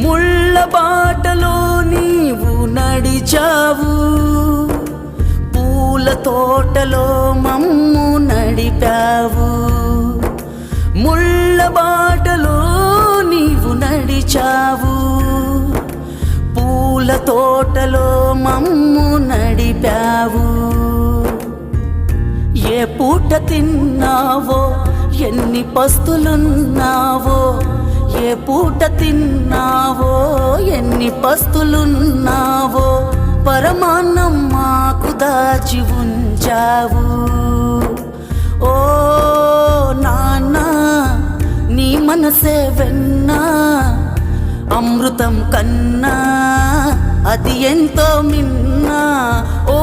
ముళ్ళ బాటలో నీవు నడిచావు, పూల తోటలో మమ్ము నడిపావు. ముళ్ళ బాటలో నీవు నడిచావు, పూల తోటలో మమ్ము నడిపావు. ఏ పూట తిన్నావో, ఎన్ని పస్తులున్నావో, ఏ పూట తిన్నావో, ఎన్ని పస్తులున్నావో, పరమాన్నం మాకు దాచి ఉంచావు. ఓ నాన్న, నీ మనసే వెన్నా, అమృతం కన్నా అది ఎంతో మిన్నా. ఓ